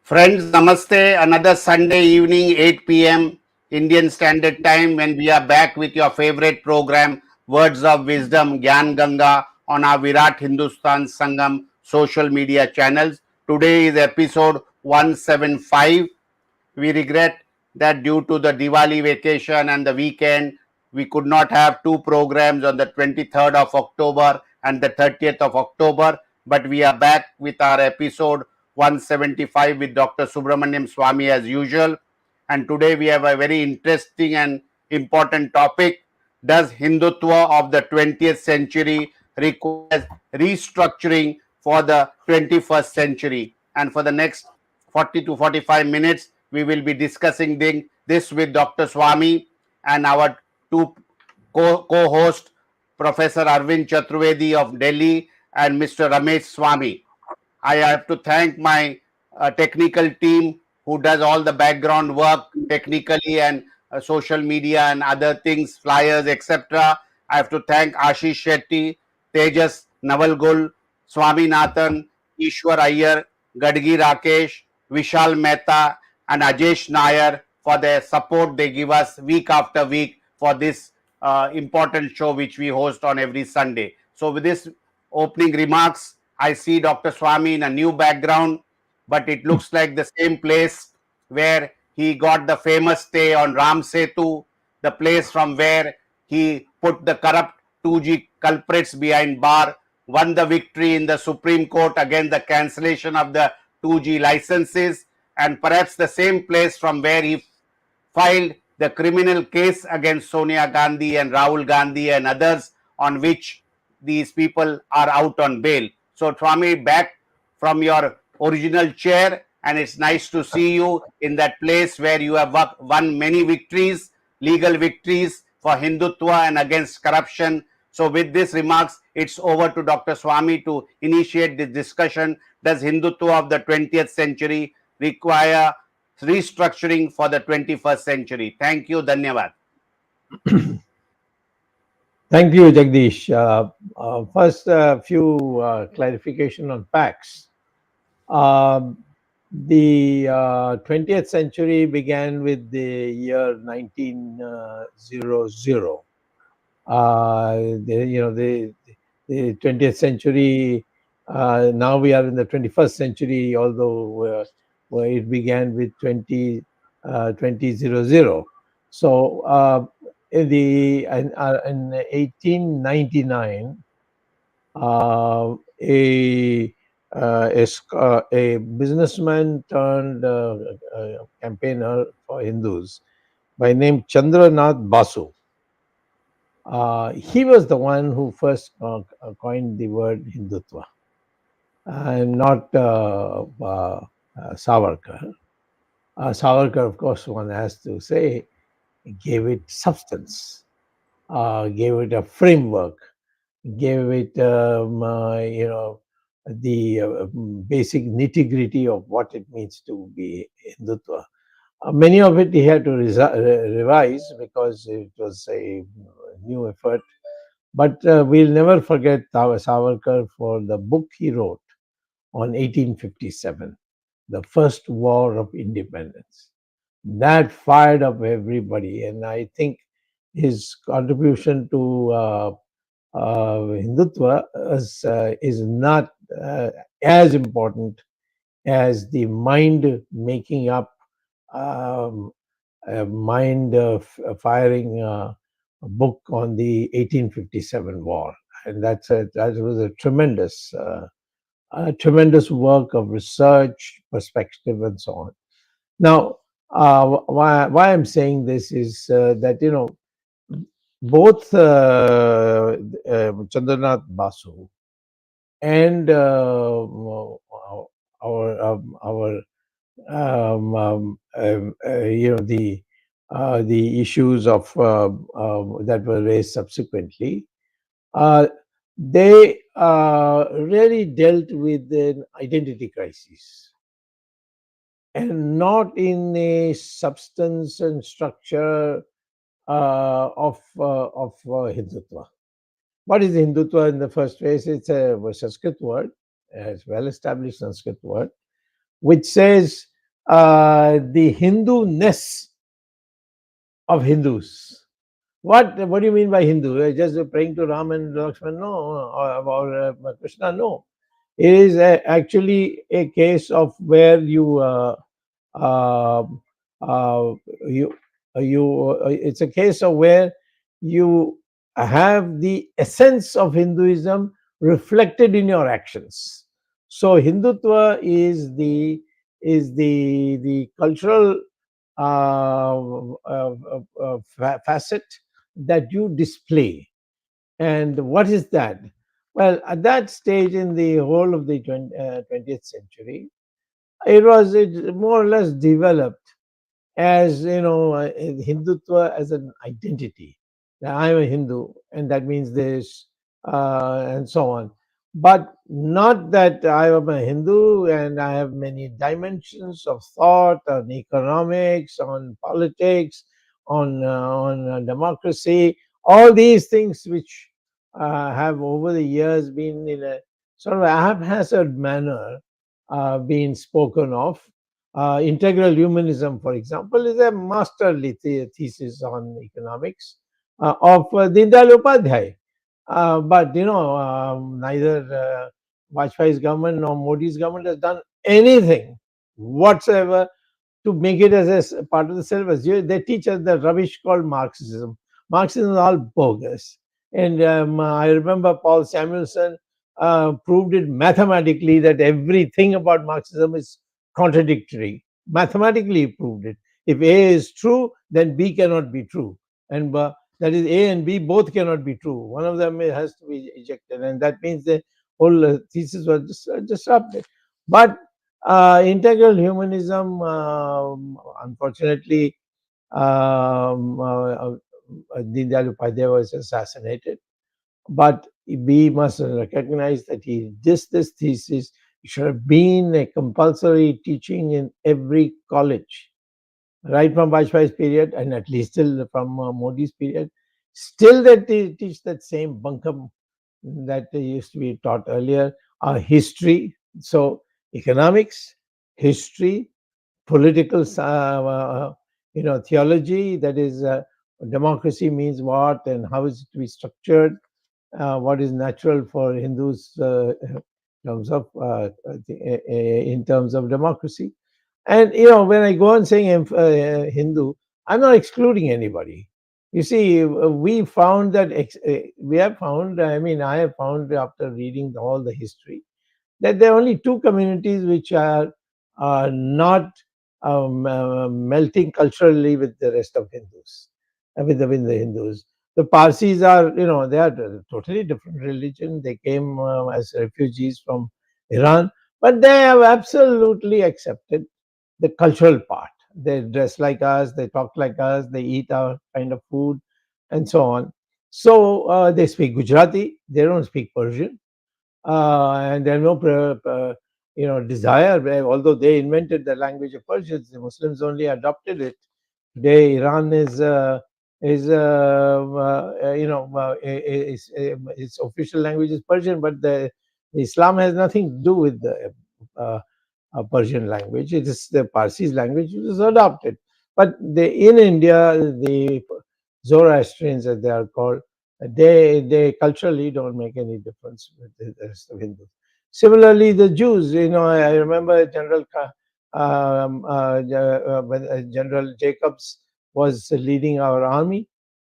Friends, namaste. Another Sunday evening, 8 p.m. Indian Standard Time, when we are back with your favorite program, Words of Wisdom, Gyan Ganga, on our Virat Hindustan Sangam social media channels. Today is episode 175. We regret that due to the Diwali vacation and the weekend, we could not have two programs on the 23rd of October and the 30th of October. But we are back with our episode 175 with Dr. Subramanian Swamy as usual. And today we have a very interesting and important topic. Does Hindutva of the 20th century require restructuring for the 21st century? And for the next 40 to 45 minutes, we will be discussing this with Dr. Swamy and our two co-host, Professor Arvind Chaturvedi of Delhi and Mr. Ramesh Swamy. I have to thank my technical team who does all the background work technically and social media and other things, flyers, etc. I have to thank Ashish Shetty, Tejas Navalgul, Swaminathan, Ishwar Iyer, Gadgi Rakesh, Vishal Mehta, and Ajesh Nair for their support they give us week after week for this important show which we host on every Sunday. So, with this opening remarks, I see Dr. Swamy in a new background, but it looks like the same place where he got the famous stay on Ram Setu, the place from where he put the corrupt 2G culprits behind bar, won the victory in the Supreme Court against the cancellation of the 2G licenses, and perhaps the same place from where he filed the criminal case against Sonia Gandhi and Rahul Gandhi and others on which these people are out on bail. So, Swami, back from your original chair, and it's nice to see you in that place where you have won many victories, legal victories for Hindutva and against corruption. So, with these remarks, it's over to Dr. Swamy to initiate this discussion. Does Hindutva of the 20th century require restructuring for the 21st century? Thank you. Dhanyavad. Thank you, Jagdish. First, a few clarification on facts. The 20th century began with the year 1900. The 20th century, now we are in the 21st century, although it began with 2000. So in 1899, a businessman turned campaigner for Hindus by name Chandranath Basu. He was the one who first coined the word Hindutva, and not Savarkar. Savarkar, of course, one has to say, gave it substance, gave it a framework, gave it the basic nitty-gritty of what it means to be Hindutva. Many of it he had to revise because it was a new effort. But we'll never forget Savarkar for the book he wrote on 1857, the First War of Independence. That fired up everybody, and I think his contribution to Hindutva is not as important as the mind making up, mind firing book on the 1857 war, and that was a tremendous work of research, perspective, and so on. Now, why I'm saying this is that both Chandranath Basu and our the issues of that were raised subsequently, they really dealt with an identity crisis, and not in a substance and structure of Hindutva. What is Hindutva in the first place? It's a Sanskrit word, a well-established Sanskrit word, which says the Hindu-ness of Hindus. What do you mean by Hindu? Just praying to Ram and Lakshman? No, or Krishna? No. It is actually a case of where uh, uh, you it's a case of where you have the essence of Hinduism reflected in your actions. So Hindutva is the cultural facet that you display. And what is that? Well, at that stage in the whole of the 20th century, it more or less developed as Hindutva as an identity. That I'm a Hindu, and that means this, and so on. But not that I am a Hindu and I have many dimensions of thought on economics, on politics, on democracy. All these things which have over the years been in a sort of haphazard manner been spoken of. Integral humanism, for example, is a masterly thesis on economics of Dindal Upadhyay. But neither Vajpayee's government nor Modi's government has done anything whatsoever to make it as a part of the syllabus. They teach us the rubbish called Marxism. Marxism is all bogus. And I remember Paul Samuelson proved it mathematically that everything about Marxism is contradictory. Mathematically, he proved it. If A is true, then B cannot be true. And that is, A and B both cannot be true. One of them has to be ejected. And that means the whole thesis was disrupted. But integral humanism, unfortunately, Dindal Upadhyay was assassinated. But we must recognize that this thesis should have been a compulsory teaching in every college, right from Vajpayee's period and at least till from Modi's period. Still, that they teach that same bunkum that used to be taught earlier, history. So economics, history, political, theology. That is, democracy means what and how is it to be structured. What is natural for Hindus in terms of democracy. And when I go on saying Hindu, I'm not excluding anybody. You see, we found that we have found. I mean, I have found after reading all the history that there are only two communities which are not melting culturally with the rest of Hindus, with the Hindus. The Parsis are, they are a totally different religion. They came as refugees from Iran, but they have absolutely accepted the cultural part. They dress like us, they talk like us, they eat our kind of food, and so on. So they speak Gujarati. They don't speak Persian, and they have no desire. Although they invented the language of Persian, the Muslims only adopted it. Today, Iran its official language is Persian, but the Islam has nothing to do with the Persian language. It is the Parsis language which is adopted. But in India, the Zoroastrians, as they are called, they culturally don't make any difference with the rest of Hindus. Similarly, the Jews. I remember when General Jacobs was leading our army.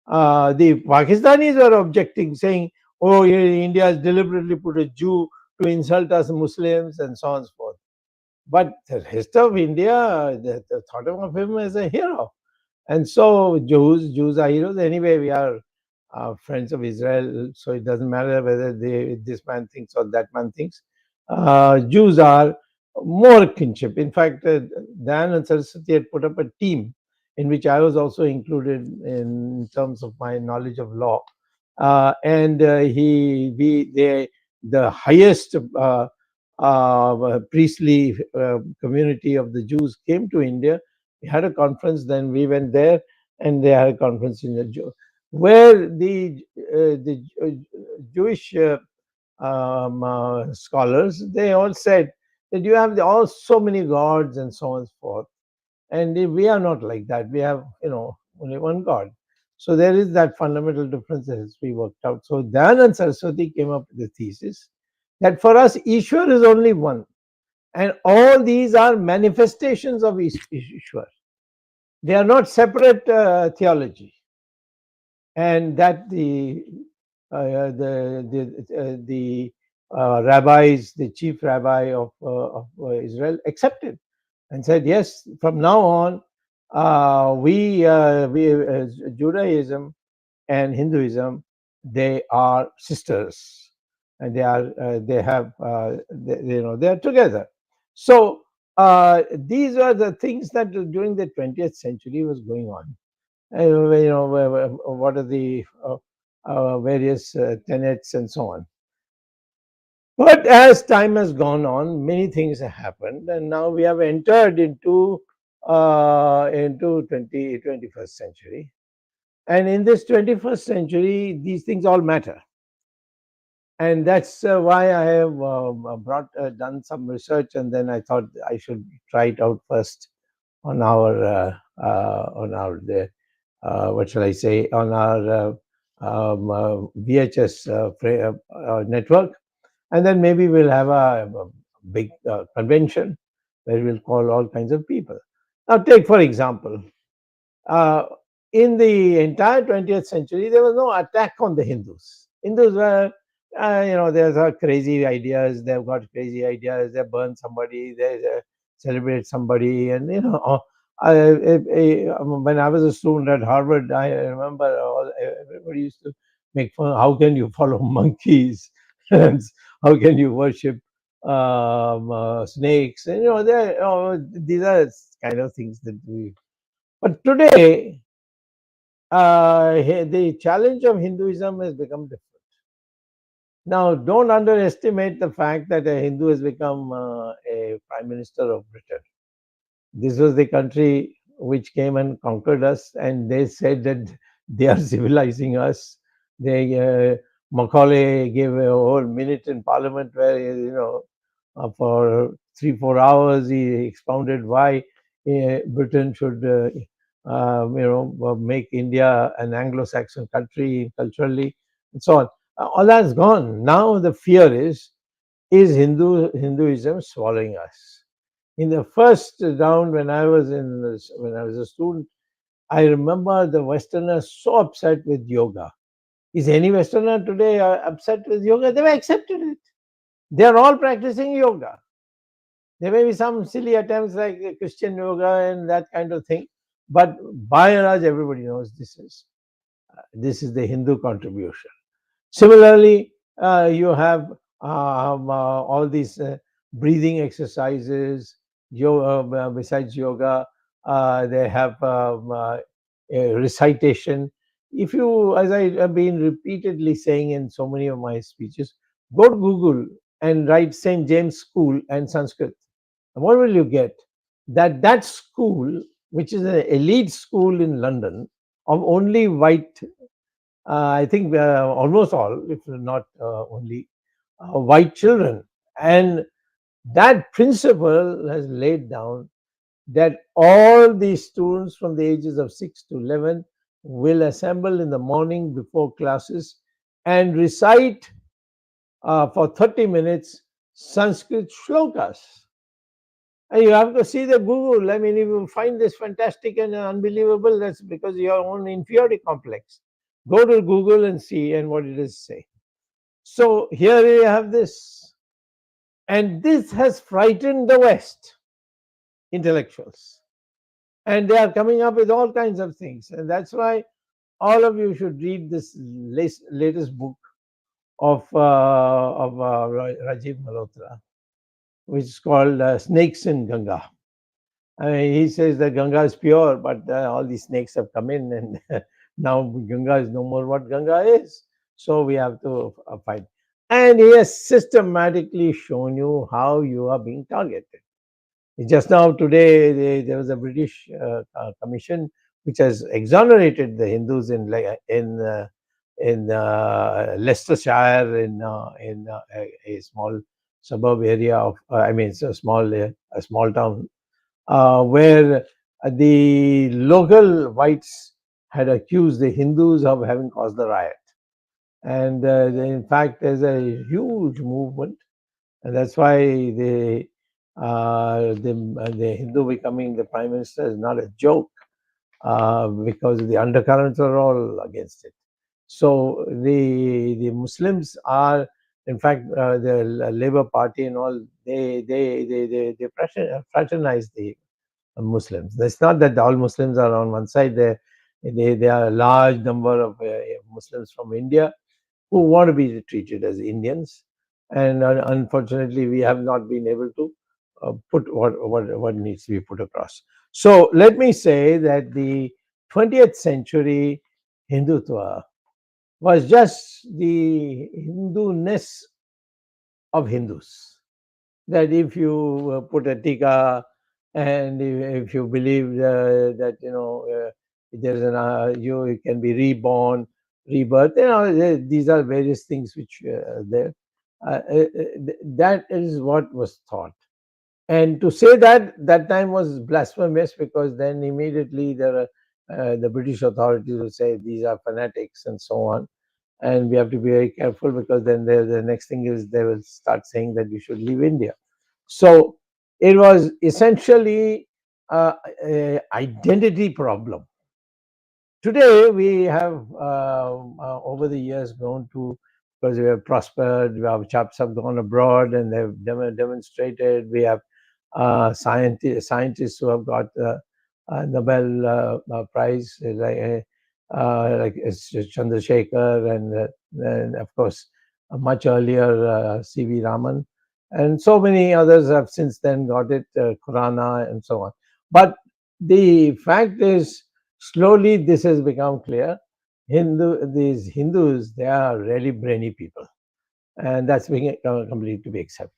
The Pakistanis were objecting, saying, "Oh, India has deliberately put a Jew to insult us Muslims," and so on and so forth. But the rest of India, they thought of him as a hero. And so Jews are heroes. Anyway, we are friends of Israel, so it doesn't matter whether this man thinks or that man thinks. Jews are more kinship. In fact, Dan and Saraswati had put up a team in which I was also included in terms of my knowledge of law. And the highest priestly community of the Jews came to India. We had a conference, then we went there, and they had a conference in the where the Jewish scholars, they all said that you have all so many gods and so on and so forth. And we are not like that. We have, only one God. So there is that fundamental difference that has to be worked out. So Dayanand Saraswati came up with the thesis that for us, Ishwar is only one. And all these are manifestations of Ishwar. They are not separate theology. And that the rabbis, the chief rabbi of Israel, accepted and said, yes, from now on, we Judaism and Hinduism, they are sisters, and they are together. So these are the things that during the 20th century was going on. What are the various tenets and so on. But as time has gone on, many things have happened, and now we have entered into 21st century. And in this 21st century, these things all matter. And that's why I have done some research, and then I thought I should try it out first on what shall I say, on our VHS network, and then maybe we'll have a big convention where we'll call all kinds of people. Now, take for example, uh, in the entire 20th century, there was no attack on the Hindus. Hindus were, there's crazy ideas. They've got crazy ideas. They burn somebody. They celebrate somebody, and when I was a student at Harvard, I remember everybody used to make fun. How can you follow monkeys? And how can you worship snakes? And these are kind of things that we. But today, the challenge of Hinduism has become different. Now, don't underestimate the fact that a Hindu has become a prime minister of Britain. This was the country which came and conquered us, and they said that they are civilizing us. Macaulay gave a whole minute in Parliament where for 3-4 hours he expounded why Britain should make India an Anglo-Saxon country culturally and so on. All that's gone. Now the fear is Hinduism swallowing us? In the first round, when I was a student, I remember the Westerners so upset with yoga. Is any Westerner today upset with yoga? They've accepted it. They are all practicing yoga. There may be some silly attempts like Christian yoga and that kind of thing, but by and large, everybody knows this is the Hindu contribution. Similarly, you have all these breathing exercises. Besides yoga, they have recitation. If you, as I have been repeatedly saying in so many of my speeches, go to Google and write St. James School and Sanskrit. And what will you get? That school, which is an elite school in London, of only white, I think almost all, if not only, white children. And that principle has laid down that all the students from the ages of 6 to 11 will assemble in the morning before classes and recite for 30 minutes Sanskrit shlokas. And you have to see the Google. I mean, if you find this fantastic and unbelievable, that's because your own inferiority complex. Go to Google and see and what it is say. So here you have this. And this has frightened the West intellectuals. And they are coming up with all kinds of things. And that's why all of you should read this latest book of Rajiv Malhotra, which is called Snakes in Ganga. I mean, he says that Ganga is pure, but all these snakes have come in, and now Ganga is no more what Ganga is. So we have to fight. And he has systematically shown you how you are being targeted. Just now, today, there was a British commission which has exonerated the Hindus in Leicestershire, in a small suburb area of, I mean, it's a small town, where the local whites had accused the Hindus of having caused the riot. And in fact, there's a huge movement, and that's why the Hindu becoming the prime minister is not a joke, because the undercurrents are all against it. So the Muslims are, in fact, the Labour Party and all, they fraternize the Muslims. It's not that all Muslims are on one side. There are a large number of Muslims from India who want to be treated as Indians, and unfortunately, we have not been able to put what needs to be put across. So let me say that the 20th century Hindutva was just the Hindu-ness of Hindus. That if you put a tika, and if you believe that there is you can be reborn, rebirth, these are various things which there. That is what was thought. And to say that that time was blasphemous, because then immediately the British authorities will say these are fanatics and so on, and we have to be very careful, because then the next thing is they will start saying that we should leave India. So it was essentially a identity problem. Today we have over the years grown to, because we have prospered, our chaps have gone abroad and they've demonstrated. We have scientists who have got Nobel Prize, like Chandrasekhar, and of course much earlier C.V. Raman, and so many others have since then got it, Khurana and so on. But the fact is, slowly this has become clear. These Hindus, they are really brainy people, and that's being completely to be accepted.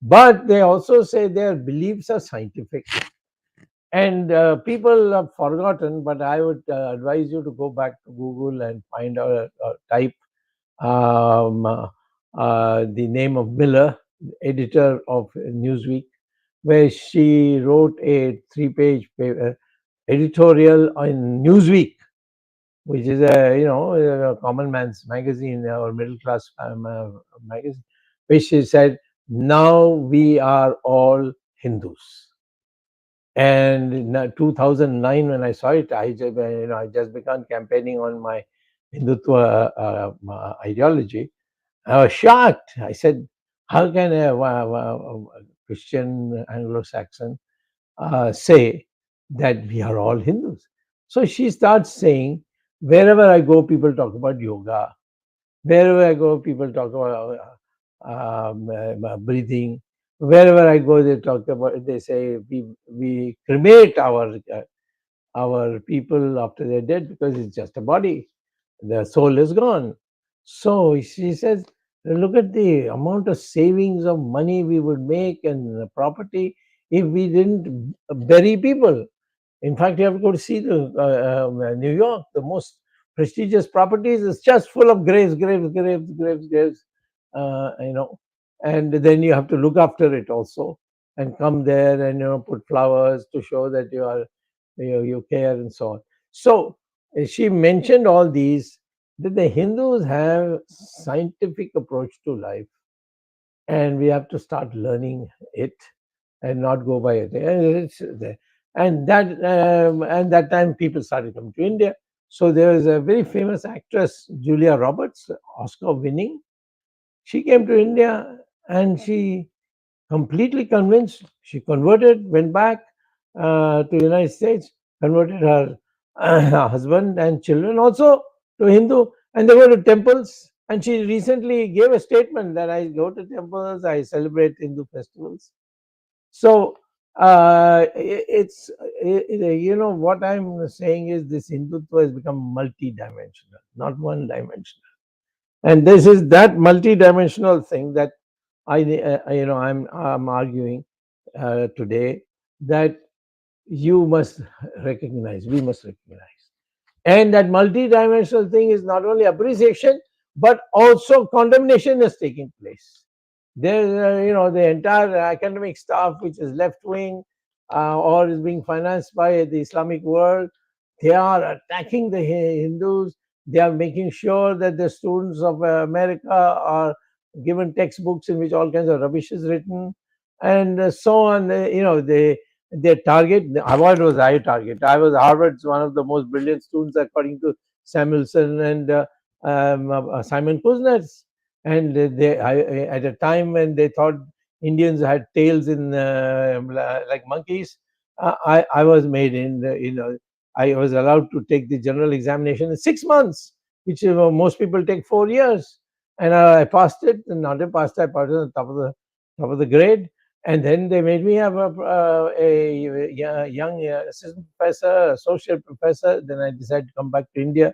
But they also say their beliefs are scientific, and people have forgotten. But I would advise you to go back to Google and find out, type um, the name of Miller, editor of Newsweek, where she wrote a 3-page editorial on Newsweek, which is a common man's magazine, or middle class magazine, which she said, now we are all Hindus. And in 2009, when I saw it, I just began campaigning on my Hindutva ideology. I was shocked. I said, how can a Christian Anglo-Saxon say that we are all Hindus? So she starts saying, wherever I go, people talk about yoga. Wherever I go, people talk about breathing. Wherever I go, they say we cremate our people after they're dead, because it's just a body. The soul is gone. So she says, look at the amount of savings of money we would make and property if we didn't bury people. In fact, you have to go to see the New York, the most prestigious properties is just full of graves. You know, and then you have to look after it also, and come there and put flowers to show that you care and so on. So she mentioned all these, that the Hindus have scientific approach to life, and we have to start learning it and not go by it. And that time people started coming to India. So there was a very famous actress, Julia Roberts, Oscar winning. She came to India, and she completely convinced. She converted, went back to the United States, converted her husband and children also to Hindu, and they go to temples. And she recently gave a statement that I go to temples, I celebrate Hindu festivals. So it's what I'm saying is this Hindutva has become multi-dimensional, not one-dimensional, and this is that multi-dimensional thing that I'm arguing today, that you must recognize, we must recognize, and that multi-dimensional thing is not only appreciation but also condemnation is taking place. There's, the entire academic staff which is left wing or is being financed by the Islamic world. They are attacking the Hindus. They are making sure that the students of America are given textbooks in which all kinds of rubbish is written, and so on. They target. What was I target? I was Harvard's one of the most brilliant students according to Samuelson and Simon Kuznets. And at a time when they thought Indians had tails in like monkeys, I was made in I was allowed to take the general examination in 6 months, which most people take 4 years, and I passed it. And not a passed, I passed on the top of the grade. And then they made me have a young assistant professor, associate professor. Then I decided to come back to India,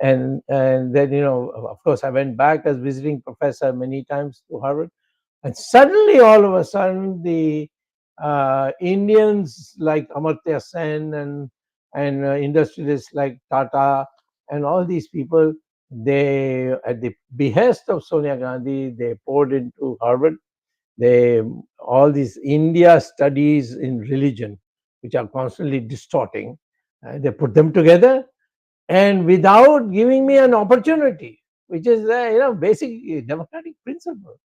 and then of course I went back as visiting professor many times to Harvard, and suddenly all of a sudden the Indians like Amartya Sen and industrialists like Tata and all these people, they at the behest of Sonia Gandhi, they poured into Harvard. They All these India studies in religion, which are constantly distorting, they put them together, and without giving me an opportunity, which is basic democratic principle,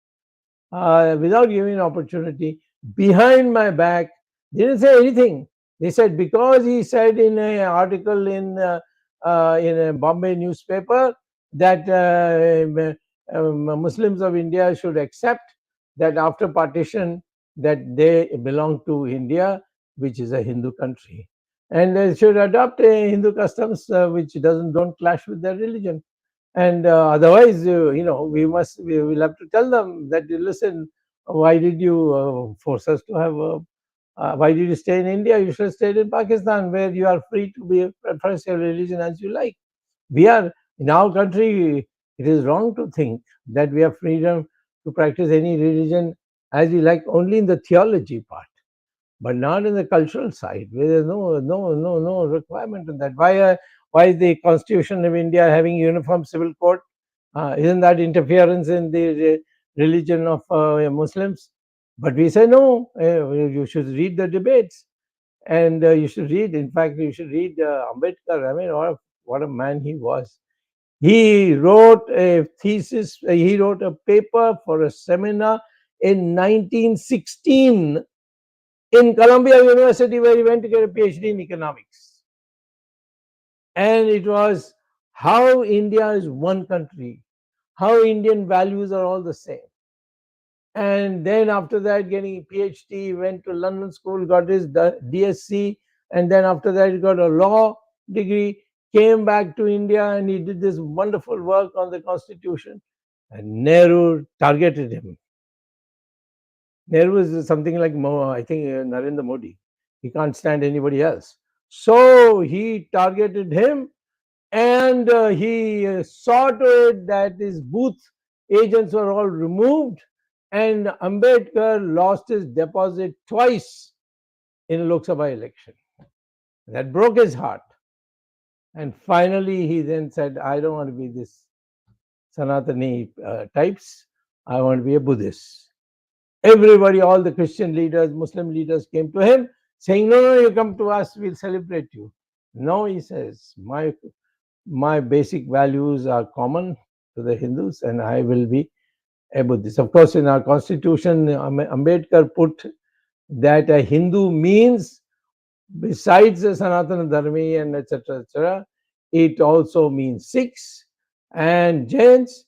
without giving an opportunity, behind my back, they didn't say anything. They said because he said in an article in a Bombay newspaper that Muslims of India should accept that after partition that they belong to India, which is a Hindu country, and they should adopt a Hindu customs which doesn't don't clash with their religion. And otherwise, we will have to tell them that, listen, why did you force us to have why did you stay in India? You should have stayed in Pakistan, where you are free to be practice your religion as you like. We are in our country. It is wrong to think that we have freedom to practice any religion as we like, only in the theology part, but not in the cultural side, where there's no requirement in that. Why is the Constitution of India having uniform civil code? Isn't that interference in the religion of Muslims? But we say no. You should read the debates, and you should read. In fact, you should read Ambedkar. I mean, what a man he was. He wrote a thesis. He wrote a paper for a seminar in 1916 in Columbia University, where he went to get a PhD in economics. And it was how India is one country, how Indian values are all the same. And then after that, getting a PhD, went to London School, got his DSc, and then after that, he got a law degree, came back to India, and he did this wonderful work on the Constitution. And Nehru targeted him. Nehru is something like, I think, Narendra Modi. He can't stand anybody else. So he targeted him, and he saw to it that his booth agents were all removed, and Ambedkar lost his deposit twice in a Lok Sabha election. That broke his heart. And finally, he then said, I don't want to be this Sanatani types. I want to be a Buddhist. Everybody, all the Christian leaders, Muslim leaders came to him saying, no, you come to us, we'll celebrate you. No, he says, my basic values are common to the Hindus, and I will be a Buddhist. Of course, in our constitution, Ambedkar put that a Hindu means, besides the Sanatana Dharmi and etc., it also means Sikhs and Jains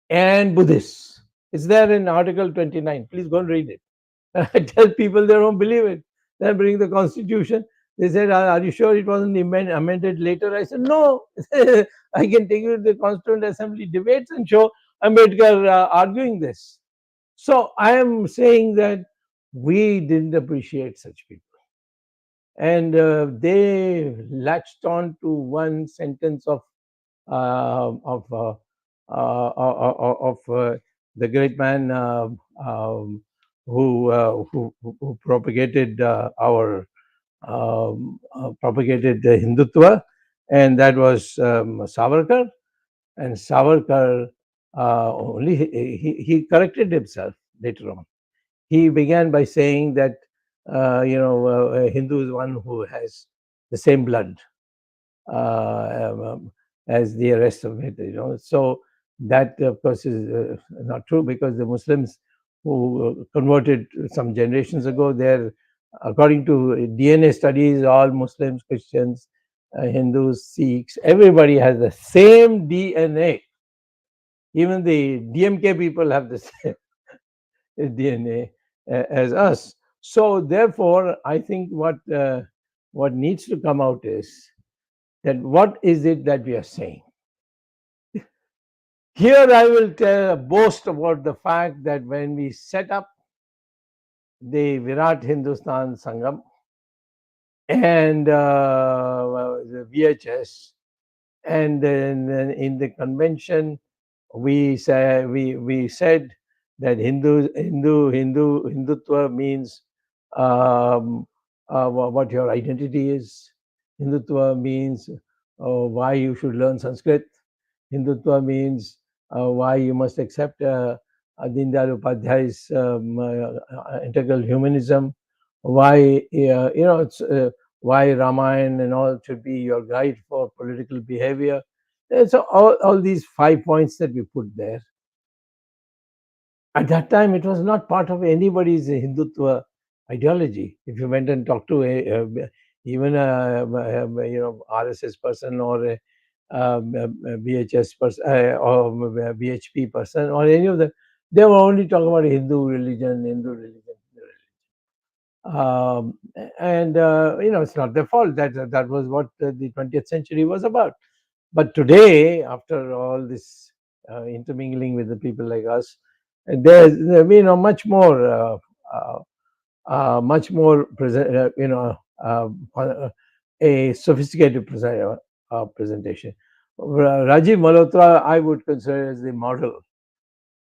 and Buddhists. It's there in Article 29. Please go and read it. I tell people they don't believe it. Then bring the constitution. They said, are you sure it wasn't amended later? I said, no. I can take you to the Constituent Assembly debates and show Ambedkar arguing this. So I am saying that we didn't appreciate such people. And they latched on to one sentence of uh, of uh, the great man who propagated propagated the Hindutva, and that was Savarkar. And Savarkar only he corrected himself. later on. He began by saying that a Hindu is one who has the same blood as the rest of it. So that of course is not true, because the Muslims who converted some generations ago, they're, according to DNA studies, all Muslims, Christians, Hindus, Sikhs, everybody has the same DNA. Even the DMK people have the same DNA as us. So therefore, I think what needs to come out is that what is it that we are saying? Here I will boast about the fact that when we set up the Virat Hindustan Sangam and the VHS, and then in the convention we said that Hindutva means what your identity is. Hindutva means why you should learn Sanskrit. Hindutva means why you must accept Dindal Upadhyay's integral humanism. Why it's why Ramayana and all should be your guide for political behavior. So all these 5 points that we put there. At that time, it was not part of anybody's Hindutva ideology. If you went and talked to even a RSS person or a BHS person or a BHP person or any of them, they were only talking about Hindu religion, Hindu religion. And it's not their fault. That was what the 20th century was about. But today, after all this intermingling with the people like us, there's much more a sophisticated presentation. Rajiv Malhotra, I would consider as the model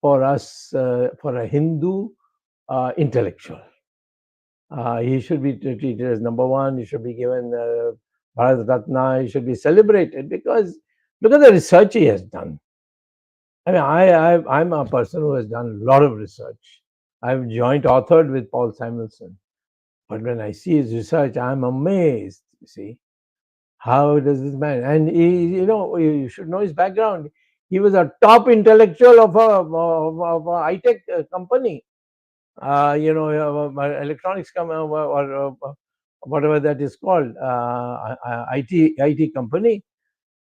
for us, for a Hindu intellectual. He should be treated as number one. He should be given Bharat Ratna. He should be celebrated, because look at the research he has done. I mean, I'm a person who has done a lot of research. I've joint authored with Paul Samuelson. But when I see his research, I'm amazed. You see, how does this man? And you should know his background. He was a top intellectual of a high-tech company. Electronics company or whatever that is called, IT company.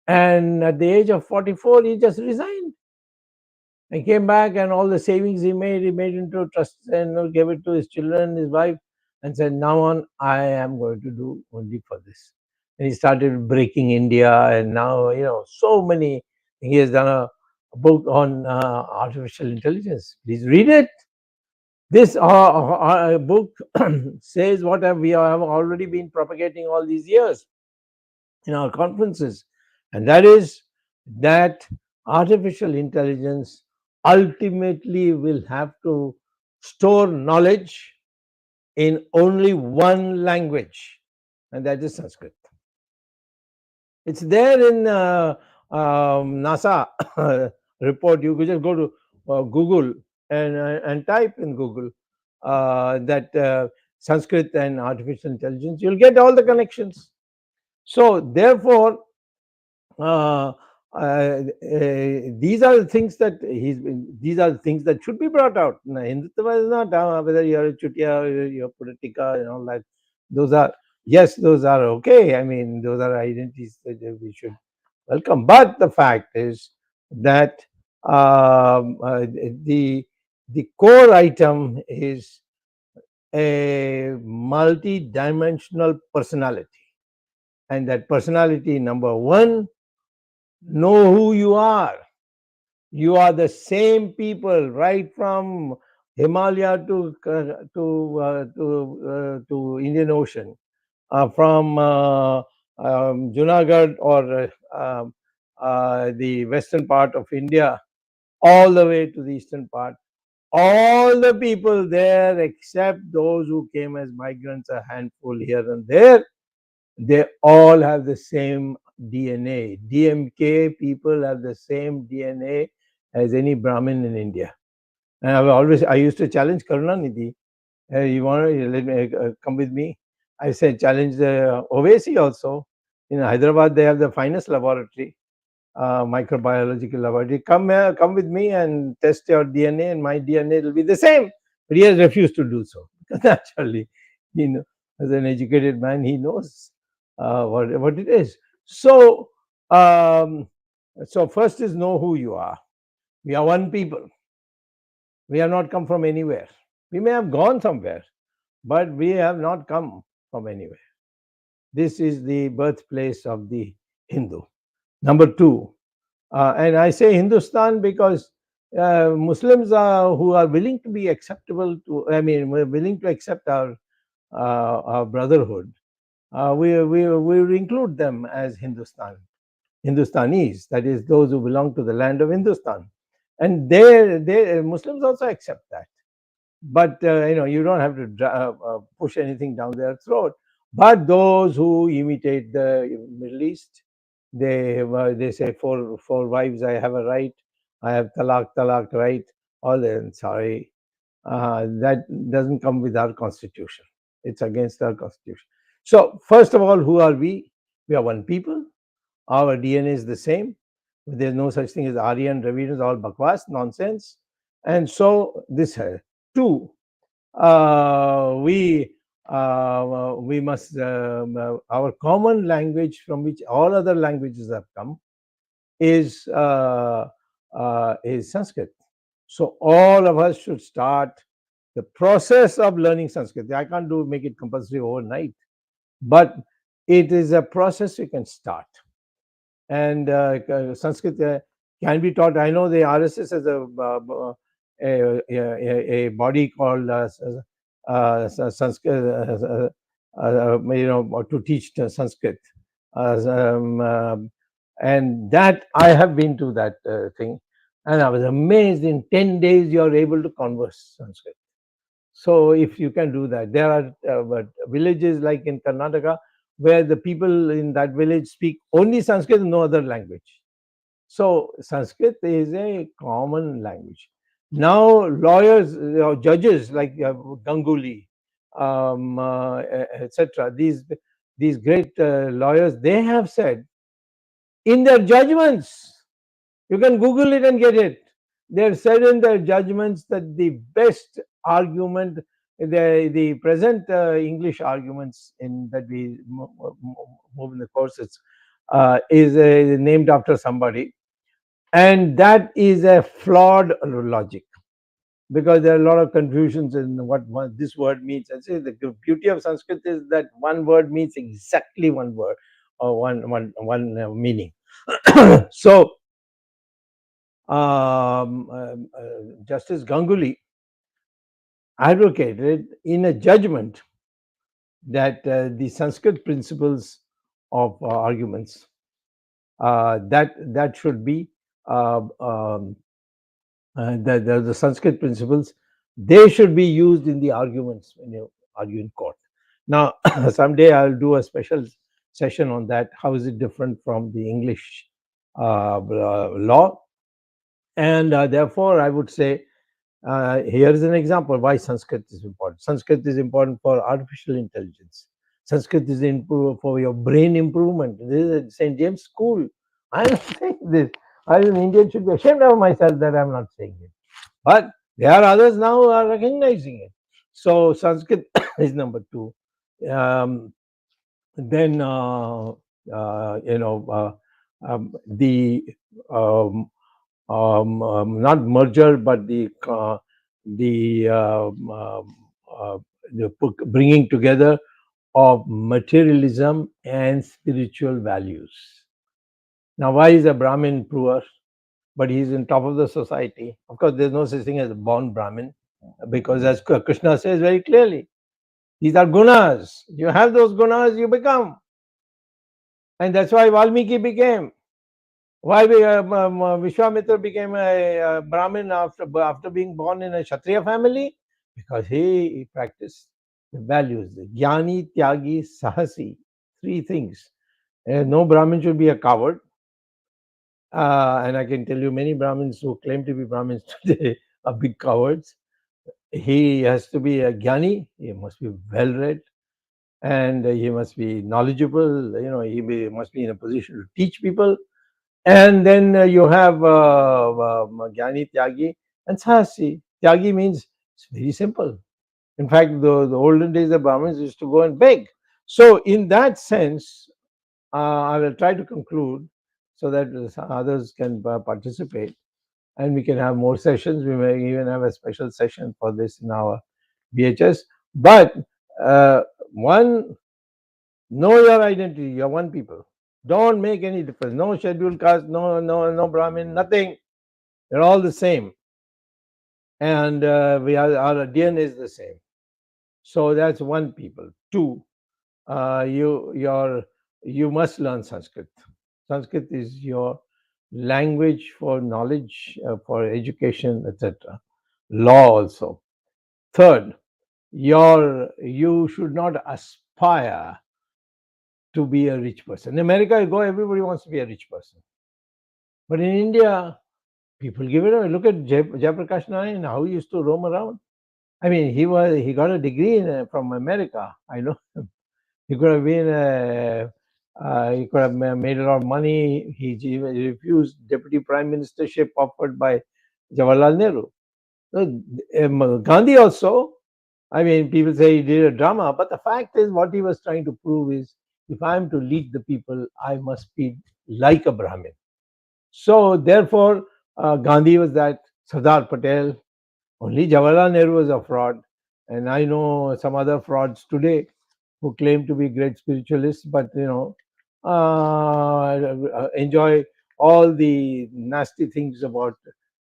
And at the age of 44, he just resigned. I came back, and all the savings he made into trusts and gave it to his children, his wife, and said, "Now on, I am going to do only for this." And he started breaking India, and now so many. He has done a book on artificial intelligence. Please read it. This book says what we have already been propagating all these years in our conferences, and that is that artificial intelligence ultimately will have to store knowledge in only one language, and that is Sanskrit. It's there in NASA report. You could just go to Google and type in Google that Sanskrit and artificial intelligence. You'll get all the connections. So therefore, these are the things that these are the things that should be brought out. Hindutva is not whether you're a Chutia or you're Politica and all that. Those are, yes, those are okay. I mean, those are identities that we should welcome. But the fact is that the core item is a multi-dimensional personality, and that personality, number one, know who you are. You are the same people, right from Himalaya to Indian Ocean, from Junagadh or the western part of India, all the way to the eastern part. All the people there, except those who came as migrants, a handful here and there, they all have the same DNA. DMK people have the same DNA as any Brahmin in India. And I used to challenge Karunanidhi. Hey, you want to let me come with me? I said, challenge Ovesi also. In Hyderabad, they have the finest laboratory, microbiological laboratory. Come with me and test your DNA, and my DNA will be the same. But he has refused to do so because naturally, you know, as an educated man, he knows what it is. So, um, so first is know who you are. We are one people. We have not come from anywhere. We may have gone somewhere, but we have not come from anywhere. This is the birthplace of the Hindu. Number two, and I say Hindustan because Muslims who are willing to be acceptable to, I mean, we're willing to accept our brotherhood. We will include them as Hindustanis, that is, those who belong to the land of Hindustan. And they Muslims also accept that. But you don't have to push anything down their throat. But those who imitate the Middle East, they say four wives I have a right, I have talak right. All that, sorry, that doesn't come with our constitution. It's against our constitution. So first of all, who are we? We are one people. Our DNA is the same. There's no such thing as Aryan, Dravidians, all bakwas, nonsense. And so this two, we must our common language from which all other languages have come is Sanskrit. So all of us should start the process of learning Sanskrit. I can't make it compulsory overnight, but it is a process you can start. And Sanskrit can be taught. I know the RSS has a body called Sanskrit, to teach Sanskrit. And that I have been to that thing, and I was amazed. In 10 days, you are able to converse Sanskrit. So if you can do that, there are villages like in Karnataka where the people in that village speak only Sanskrit and no other language. So Sanskrit is a common language. Now lawyers or judges like Ganguly, etc. These great lawyers, they have said in their judgments, you can Google it and get it. They have said in their judgments that the best argument, the present English arguments in that we move in the courses, is named after somebody, and that is a flawed logic because there are a lot of confusions in what this word means. And say the beauty of Sanskrit is that one word means exactly one word or one meaning. So Justice Ganguly advocated in a judgment that the Sanskrit principles of arguments that should be the Sanskrit principles, they should be used in the arguments when you argue in court. Now, someday I'll do a special session on that. How is it different from the English law? And therefore, I would say here is an example why Sanskrit is important. Sanskrit is important for artificial intelligence. Sanskrit is for your brain improvement. This is at St. James School. I'm not saying this. I, as an Indian, should be ashamed of myself that I'm not saying it. But there are others now who are recognizing it. So Sanskrit is number two. Then the not merger, but the bringing together of materialism and spiritual values. Now, why is a Brahmin poor, but he's in top of the society? Of course, there's no such thing as a born Brahmin, because as Krishna says very clearly, these are gunas. You have those gunas, you become. And that's why Valmiki became. Why Vishwamitra became a Brahmin after being born in a Kshatriya family? Because he practiced the values, the Jnani, Tyagi, Sahasi, three things. No Brahmin should be a coward. And I can tell you many Brahmins who claim to be Brahmins today are big cowards. He has to be a Gyani, he must be well read, and he must be knowledgeable. Must be in a position to teach people. And then you have Gyani, Tyagi, and Sahasi. Tyagi means it's very simple. In fact, the olden days, the Brahmins used to go and beg. So, in that sense, I will try to conclude so that others can participate and we can have more sessions. We may even have a special session for this in our VHS. But uh, one, know your identity. You're one people. Don't make any difference. No scheduled caste, no Brahmin, nothing. They're all the same, and our DNA is the same. So that's one people. Two, you must learn Sanskrit. Sanskrit is your language for knowledge, for education, etc. Law also. Third, you should not aspire to be a rich person. In America, you go, everybody wants to be a rich person. But in India, people give it away. Look at Jayaprakash Narayan, how he used to roam around. I mean, he got a degree from America. I know him. He could have been he could have made a lot of money. He refused deputy prime ministership offered by Jawaharlal Nehru. So, Gandhi also. I mean, people say he did a drama, but the fact is, what he was trying to prove is, if I am to lead the people, I must be like a Brahmin. So, therefore, Gandhi was that. Sardar Patel. Only Jawaharlal Nehru was a fraud, and I know some other frauds today who claim to be great spiritualists, but enjoy all the nasty things about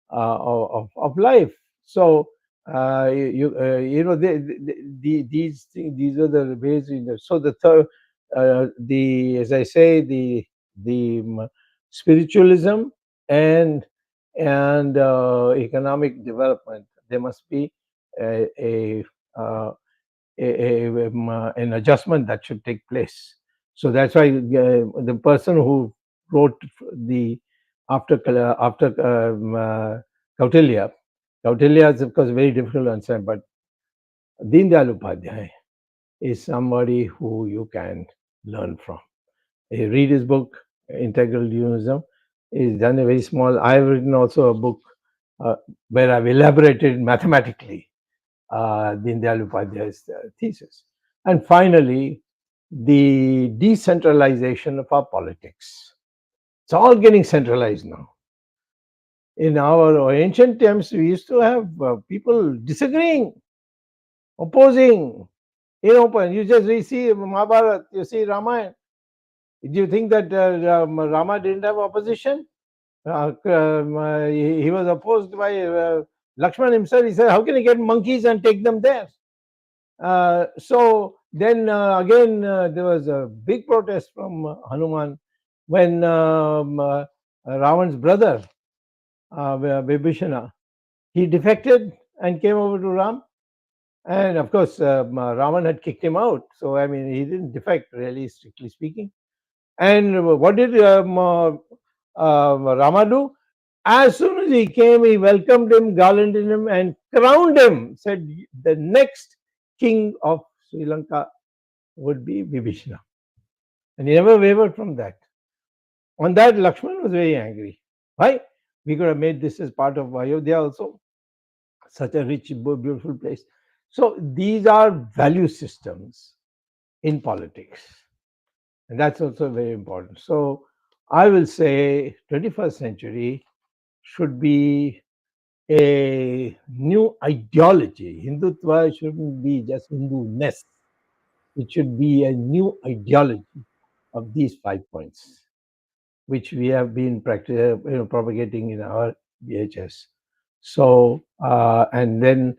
of life. So these things, these are the ways. So the third, the as I say, the spiritualism and economic development. There must be a, a, uh, an adjustment that should take place. So that's why the person who wrote the after Kautilya, Kautilya is of course very difficult to understand, but Deen Dayal Upadhyay is somebody who you can learn from. You read his book, Integral Humanism. He's done a very small. I've written also a book where I've elaborated mathematically Deen Dayal Upadhyay's thesis. And finally, the decentralization of our politics. It's all getting centralized now. In our ancient times, we used to have people disagreeing, opposing, in open. You just see Mahabharata, you see Ramayana. Do you think that Rama didn't have opposition? He was opposed by Lakshman himself. He said, how can he get monkeys and take them there? So then again, there was a big protest from Hanuman when Ravan's brother, Vibhishana, he defected and came over to Ram. And of course, Ravan had kicked him out. So, I mean, he didn't defect, really, strictly speaking. And what did Rama do? As soon as he came, he welcomed him, garlanded him, and crowned him. Said the next king of Sri Lanka would be Vibhishana. And he never wavered from that. On that, Lakshman was very angry. Why? We could have made this as part of Ayodhya also. Such a rich, beautiful place. So these are value systems in politics. And that's also very important. So I will say 21st century should be a new ideology. Hindutva shouldn't be just Hindu-ness. It should be a new ideology of these 5 points, which we have been propagating in our VHS. So, and then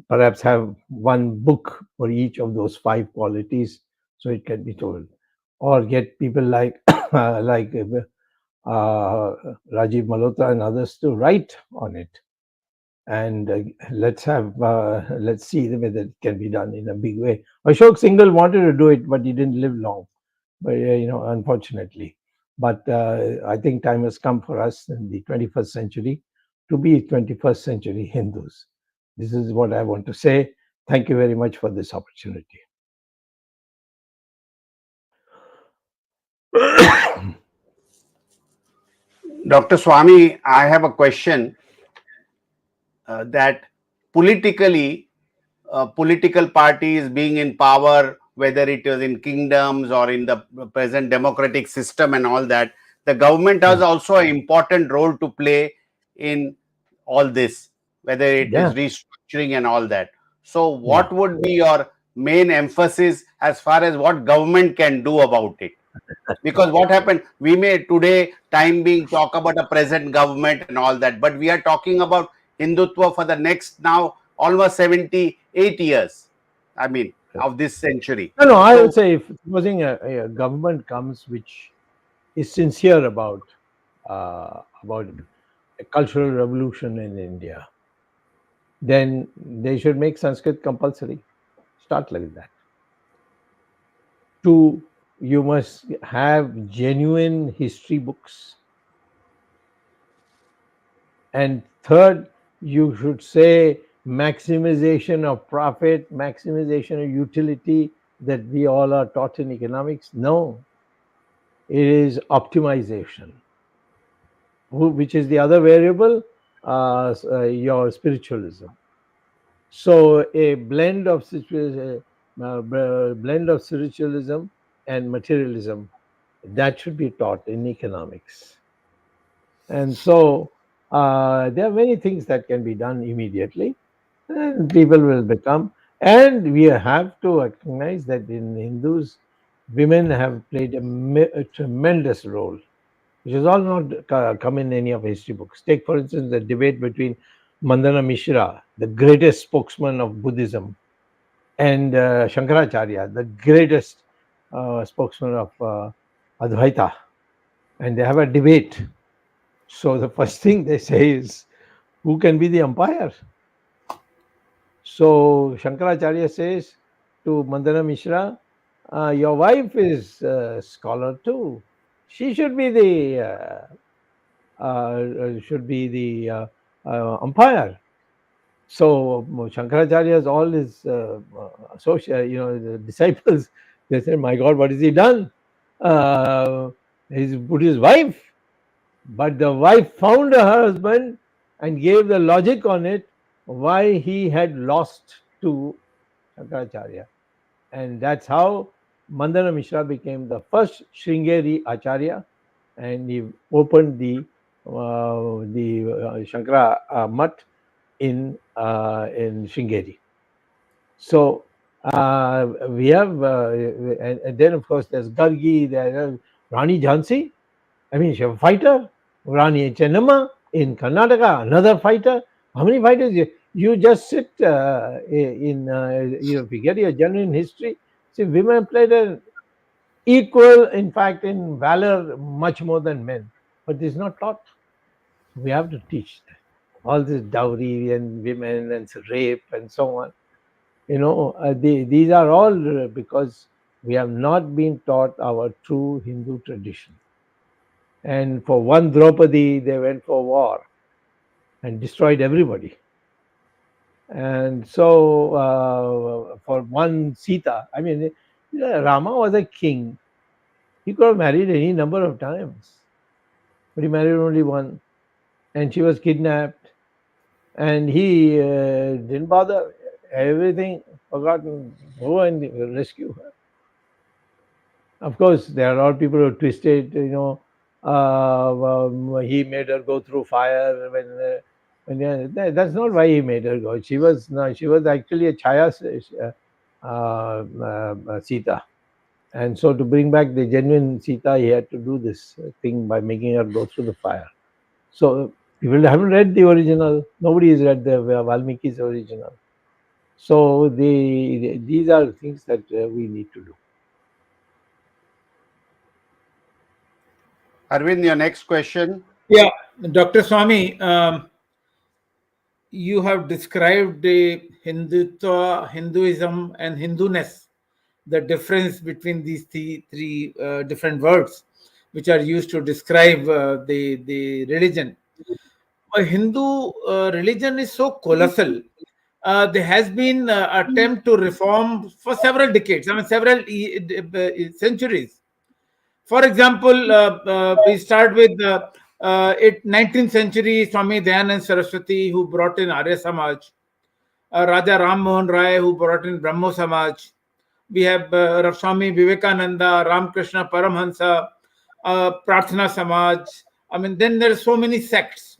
perhaps have one book for each of those 5 qualities, so it can be told, or get people like like Rajiv Malhotra and others to write on it, and let's see whether it can be done in a big way. Ashok Singhal wanted to do it, but he didn't live long, but unfortunately. But I think time has come for us in the 21st century to be 21st century Hindus. This is what I want to say. Thank you very much for this opportunity. Dr. Swamy, I have a question that politically, political parties being in power, whether it is in kingdoms or in the present democratic system and all that, the government has also an important role to play in all this, whether it is Yeah, restructuring and all that. So, yeah. what would be your main emphasis as far as what government can do about it? Because what happened, we may today time being talk about a present government and all that, but we are talking about Hindutva for the next now almost 78 years, I mean, of this century. No, no, I So would say if supposing a government comes which is sincere about a cultural revolution in India, then they should make Sanskrit compulsory. Start like that. Two, you must have genuine history books. And third, you should say maximization of profit, maximization of utility that we all are taught in economics. No, it is optimization, which is the other variable, your spiritualism. So a blend of spiritualism and materialism, that should be taught in economics. And so there are many things that can be done immediately, and people will become. And we have to recognize that in Hindus, women have played a tremendous role, which is all not come in any of history books. Take, for instance, the debate between Mandana Mishra, the greatest spokesman of Buddhism, and Shankaracharya, the greatest spokesman of Advaita. And they have a debate. So the first thing they say is, who can be the umpire? So Shankaracharya says to Mandana Mishra, your wife is a scholar too. She should be the umpire. So Shankaracharya's all his the disciples, they said, "My God, what has he done? He's put his wife." But the wife found her husband and gave the logic on it why he had lost to Shankaracharya. And that's how Mandana Mishra became the first Sringeri Acharya, and he opened the Shankara Mutt in Sringeri. So we have, and then of course there's Gargi, there's Rani Jhansi. I mean, she's a fighter. Rani Chennamma in Karnataka, another fighter. How many fighters? You just sit if you get your genuine history, see, women played an equal, in fact, in valor, much more than men. But this is not taught. We have to teach that. All this dowry and women and rape and so on. These are all because we have not been taught our true Hindu tradition. And for one Draupadi, they went for war and destroyed everybody. And so, for one Sita, I mean, Rama was a king. He could have married any number of times, but he married only one, and she was kidnapped, and he didn't bother. Everything forgotten. Go and rescue her. Of course, there are all people who twisted. He made her go through fire that's not why he made her go. She was actually a Chaya Sita, and so to bring back the genuine Sita, he had to do this thing by making her go through the fire. So people haven't read the original. Nobody has read the Valmiki's original. So these are things that we need to do. Arvind, your next question. Yeah, Dr. Swamy, you have described the Hindutva, Hinduism, and Hinduness, the difference between these three different words which are used to describe the religion. a Hindu religion is so colossal. There has been attempt to reform for several decades, I mean several centuries. For example, we start with 19th century Swami Dayanand Saraswati, who brought in Arya Samaj, Raja Ram Mohan Rai, who brought in Brahmo Samaj. We have Swami Vivekananda, Ramakrishna Paramhansa, Prarthana Samaj. I mean, then there are so many sects.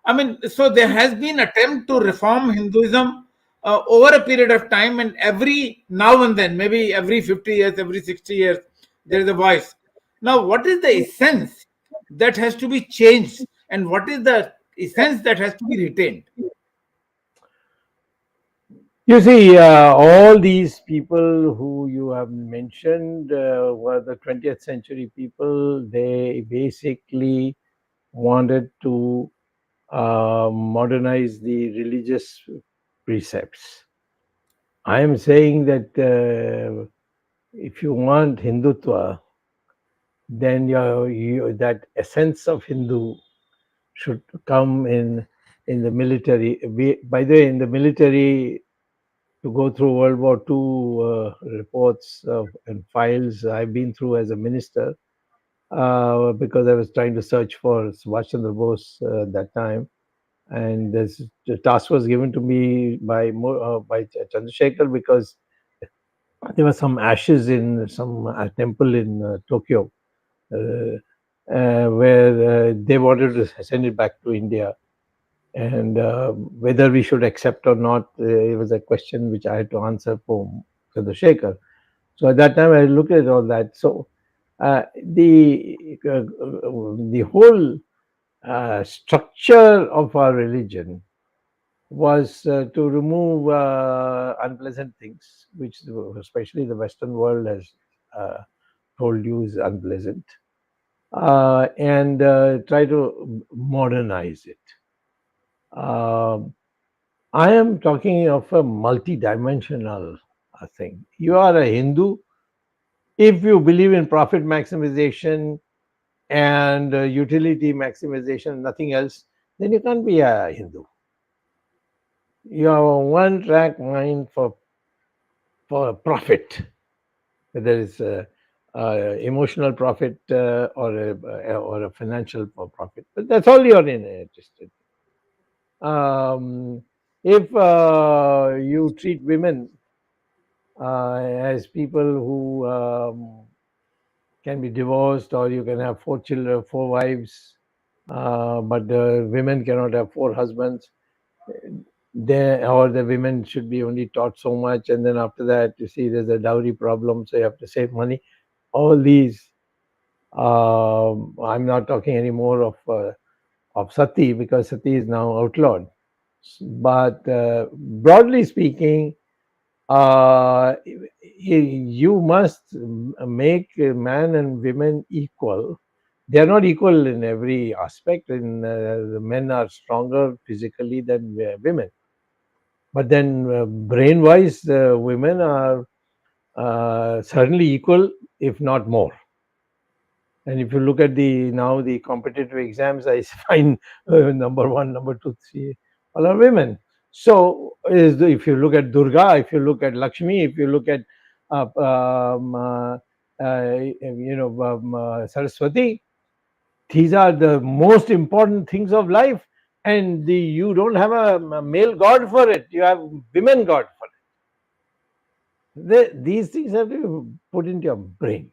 I mean, so there has been attempt to reform Hinduism over a period of time, and every now and then, maybe every 50 years, every 60 years, there is a voice. Now, what is the essence that has to be changed, and what is the essence that has to be retained? You see, all these people who you have mentioned were the 20th century people. They basically wanted to modernize the religious precepts. I am saying that if you want Hindutva, then that essence of Hindu should come in the military. By the way, in the military, to go through World War II reports and files I've been through as a minister, because I was trying to search for Subhash Chandra Bose that time, and the task was given to me by Chandrasekhar, because there were some ashes in some temple in Tokyo, uh, where they wanted to send it back to India. And whether we should accept or not, it was a question which I had to answer for Chandrasekhar. So at that time, I looked at all that. So the whole structure of our religion was to remove unpleasant things, which especially the Western world has uh, told you is unpleasant, and try to modernize it. Um I am talking of a multidimensional thing. You are a Hindu if you believe in profit maximization and utility maximization, nothing else, then you can't be a Hindu. You have a one-track mind for profit, whether it's emotional profit or a financial profit. But that's all you're interested in. If you treat women as people who can be divorced, or you can have 4 children, 4 wives, but the women cannot have 4 husbands. Or the women should be only taught so much, and then after that, you see, there's a dowry problem, so you have to save money. All these, I'm not talking anymore of sati, because sati is now outlawed. But broadly speaking, you must make man and women equal. They are not equal in every aspect. The men are stronger physically than women, but then brain-wise, women are certainly equal, if not more. And if you look at the competitive exams, I find number one, number two, three, all are women. So if you look at Durga, if you look at Lakshmi, if you look at Saraswati, these are the most important things of life, and you don't have a male god for it. You have women god for it. These things have to be put into your brain.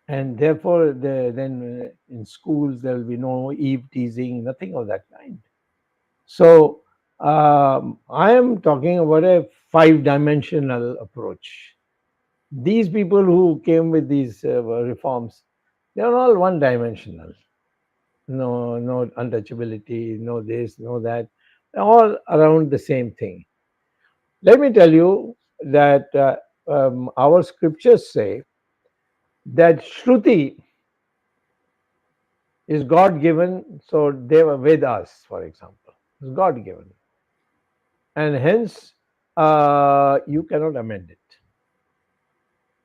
And therefore, then in schools, there will be no eve teasing, nothing of that kind. So I am talking about a 5-dimensional approach. These people who came with these reforms, they are all one-dimensional. No untouchability, no this, no that, all around the same thing. Let me tell you that our scriptures say that Shruti is God given. So Deva Vedas, for example, is God given, and hence you cannot amend it.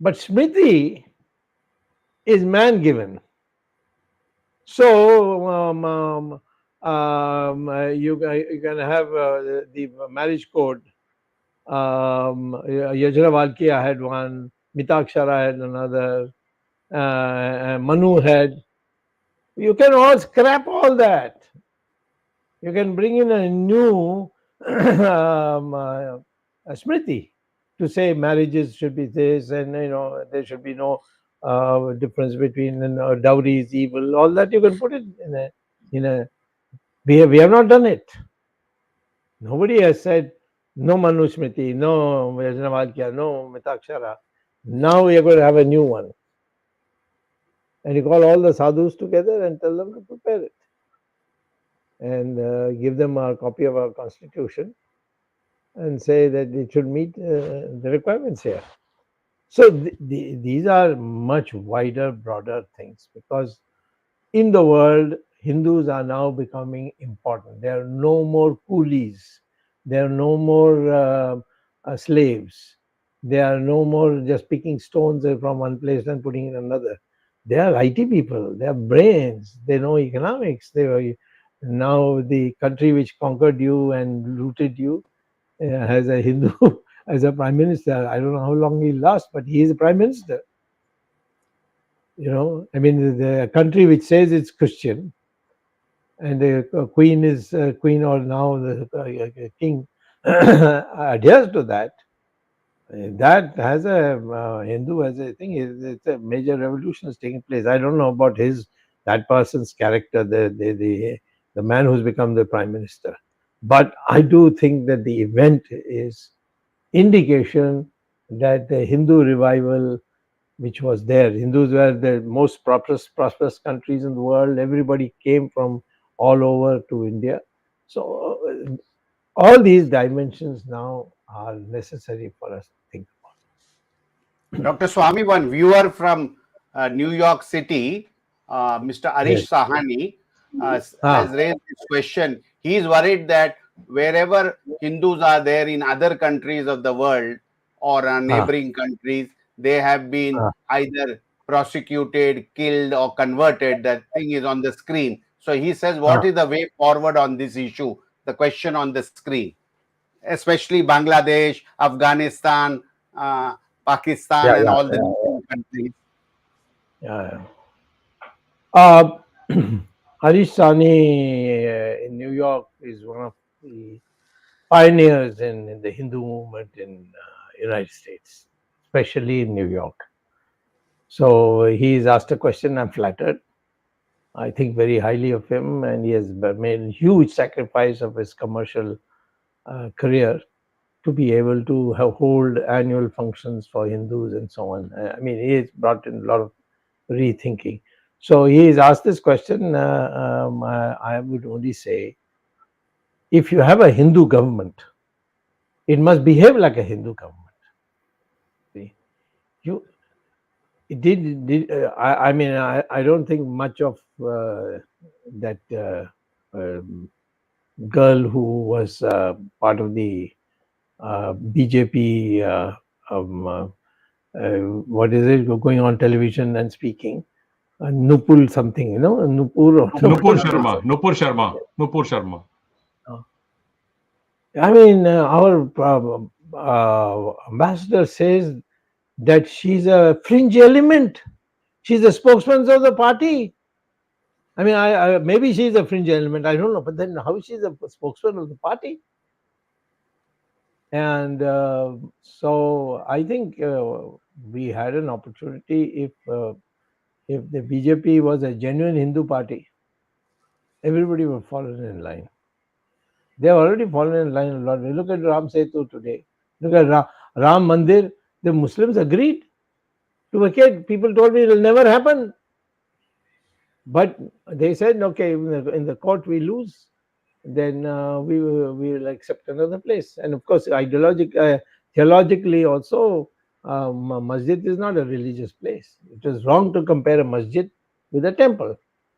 But Smriti is man given. So You can have the marriage code. Yajna Valkya had one, Mitakshara had another, Manu had. You can all scrap all that. You can bring in a new a Smriti to say marriages should be this, and there should be no difference between dowry is evil. All that you can put it in a. We have not done it. Nobody has said no Manu Smriti, no Yajna Valkya, no Mitakshara. Now we are going to have a new one. And you call all the sadhus together and tell them to prepare it. And give them a copy of our constitution and say that it should meet the requirements here. So these are much wider, broader things, because in the world, Hindus are now becoming important. There are no more coolies. There are no more slaves. There are no more just picking stones from one place and putting in another. They are IT people. They have brains. They know economics. Now the country which conquered you and looted you has a Hindu as a prime minister. I don't know how long he'll last, but he is a prime minister. I mean, the country which says it's Christian, and the queen is queen, or now the king adheres to that. That has a Hindu has a thing. It's a major revolution is taking place. I don't know about that person's character, the man who's become the prime minister, but I do think that the event is indication that the Hindu revival, which was there, Hindus were the most prosperous countries in the world. Everybody came from all over to India. So all these dimensions now are necessary for us to think about. Dr. Swamy, one viewer from New York City, Mr. Arish Yes. Sahani, has raised this question. He is worried that wherever Hindus are there in other countries of the world or neighboring countries, they have been either prosecuted, killed, or converted. That thing is on the screen. So he says, what is the way forward on this issue? The question on the screen, especially Bangladesh, Afghanistan, Pakistan, and all the neighboring countries. Yeah. Harish Sani in New York is one of the pioneers in the Hindu movement in United States, especially in New York. So he's asked a question. I'm flattered. I think very highly of him, and he has made a huge sacrifice of his commercial career to be able to hold annual functions for Hindus and so on. I mean, he has brought in a lot of rethinking. So he has asked this question. I would only say, if you have a Hindu government, it must behave like a Hindu government. See, I mean, I don't think much of that girl who was part of the BJP. What is it? Going on television and speaking. Nupur something, Nupur or Nupur Sharma. Nupur Sharma. Nupur Sharma. I mean, our ambassador says that she's a fringe element. She's a spokesman of the party. I mean, maybe she's a fringe element. I don't know, but then how she's a spokesman of the party? And so I think we had an opportunity. If the BJP was a genuine Hindu party, everybody would have fallen in line. They have already fallen in line a lot. Look at Ram Setu today. Look at Ram Mandir. The Muslims agreed to vacate. People told me it will never happen. But they said, okay, in the court we lose, then we will accept another place. And of course, theologically also, masjid is not a religious place. It is wrong to compare a masjid with a temple.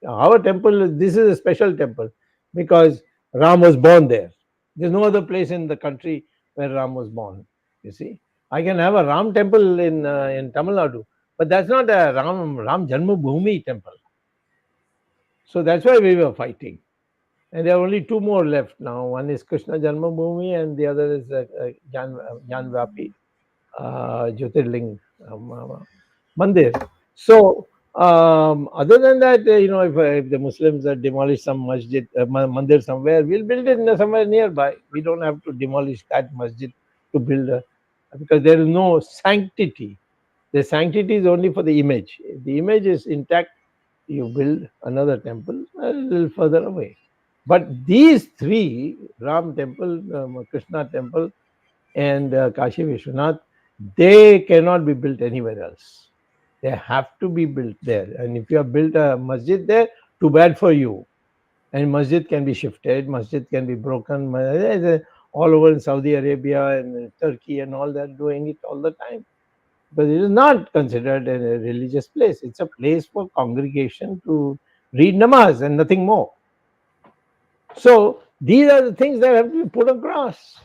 Our temple, this is a special temple because Ram was born there. There's no other place in the country where Ram was born. You see, I can have a Ram temple in Tamil Nadu, but that's not a Ram Janmabhoomi temple. So that's why we were fighting. And there are only two more left now. One is Krishna Janmabhoomi, and the other is Janvapi Jyotirling Mandir. So, other than that, if the Muslims demolish some masjid, mandir somewhere, we'll build it somewhere nearby. We don't have to demolish that masjid to build because there is no sanctity. The sanctity is only for the image. If the image is intact, you build another temple a little further away. But these three, Ram temple, Krishna temple, and Kashi Vishwanath, they cannot be built anywhere else. They have to be built there. And if you have built a masjid there, too bad for you. And masjid can be shifted, masjid can be broken. All over in Saudi Arabia and Turkey and all that, doing it all the time. But it is not considered a religious place. It's a place for congregation to read namaz and nothing more. So these are the things that have to be put across.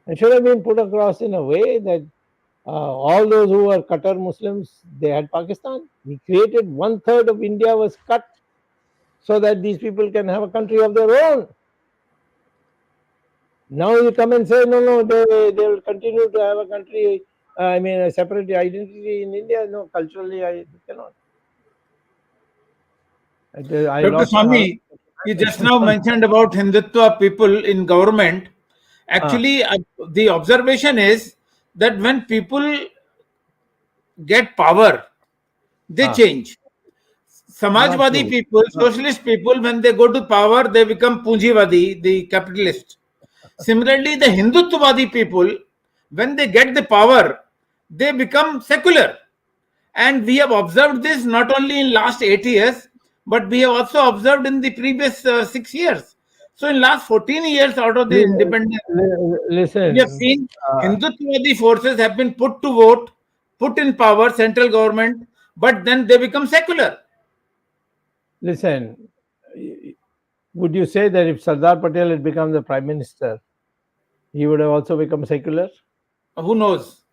It should have been put across in a way that all those who were Qatar Muslims, they had Pakistan. We created 1/3 of India was cut so that these people can have a country of their own. Now you come and say, no, they will continue to have a country, a separate identity in India. No, culturally, I cannot. Dr. Swamy, you just now mentioned about Hindutva people in government. Actually, the observation is that when people get power, they change. Samajwadi people, socialist people, when they go to power, they become Punjivadi, the capitalist. Similarly, the Hindutvadi people, when they get the power, they become secular. And we have observed this not only in last 8 years, but we have also observed in the previous 6 years. So in last 14 years out of the independence, listen, we have seen Hindutvadi forces have been put to vote, put in power, central government, but then they become secular. Listen, would you say that if Sardar Patel had become the prime minister, he would have also become secular? Who knows?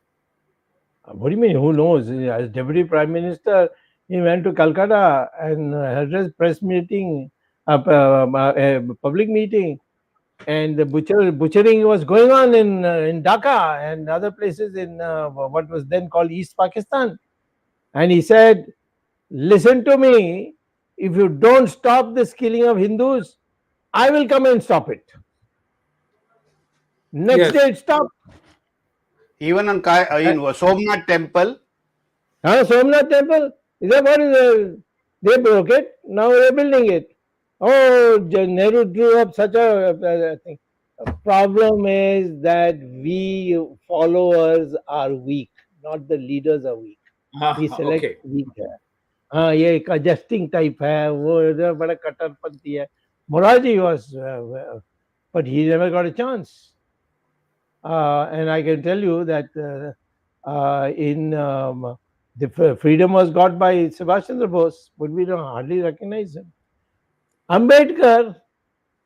What do you mean, who knows? As deputy prime minister, he went to Calcutta and had a press meeting, a public meeting, and the butchering was going on in Dhaka and other places in what was then called East Pakistan. And he said, listen to me, if you don't stop this killing of Hindus, I will come and stop it. Next day it stopped. Even in Somnath temple. Somnath temple? Is that what is they broke it, now they're building it. Oh, Nehru drew up such a thing. The problem is that we followers are weak, not the leaders are weak. We select weak. ये एक adjusting type है, वो बड़ा कट्टरपंथी है. Morarji was, but he never got a chance. And I can tell you that in the freedom was got by Subhash Chandra Bose, but we don't hardly recognize him. Ambedkar,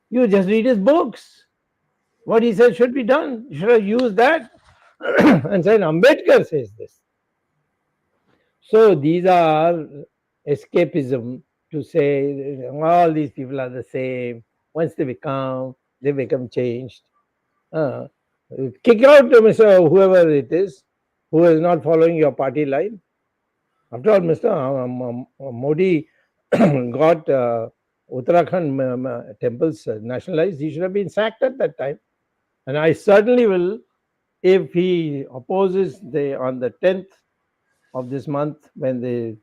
you just read his books. What he said should be done. You should have used that and said, Ambedkar says this. So these are escapism to say all these people are the same. Once they become changed. Kick out Mr. whoever it is who is not following your party line. After all, Mr. Modi got Uttarakhand temples nationalized. He should have been sacked at that time. And I certainly will, if he opposes on the 10th of this month, when the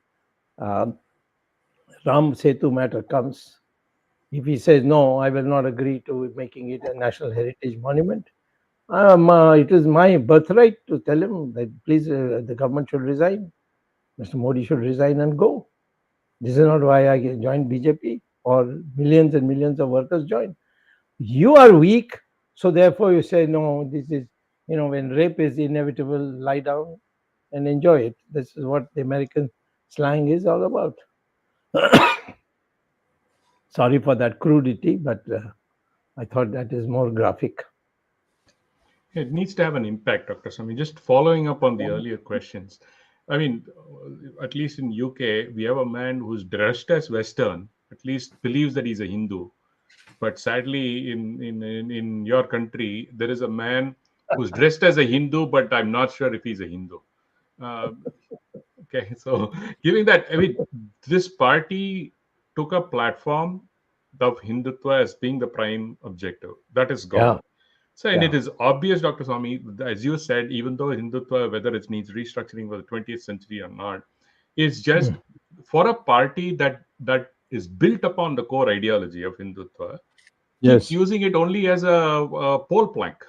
Ram Setu matter comes, if he says, no, I will not agree to making it a national heritage monument, it is my birthright to tell him that please, the government should resign. Mr. Modi should resign and go. This is not why I joined BJP or millions and millions of workers join. You are weak, so therefore you say, no, this is, when rape is inevitable, lie down and enjoy it. This is what the American slang is all about. Sorry for that crudity, but I thought that is more graphic. It needs to have an impact, Dr. Swamy. Just following up on the earlier questions. I mean, at least in UK, we have a man who's dressed as Western, at least believes that he's a Hindu, But sadly, in your country, there is a man who's dressed as a Hindu, but I'm not sure if he's a Hindu. Uh, okay, so giving that, I mean, this party took a platform of Hindutva as being the prime objective. That is gone. Yeah. So, and Yeah. it is obvious, Dr. Swamy, as you said, even though Hindutva, whether it needs restructuring for the 20th century or not, is just for a party that is built upon the core ideology of Hindutva, keeps Yes. using it only as a pole plank.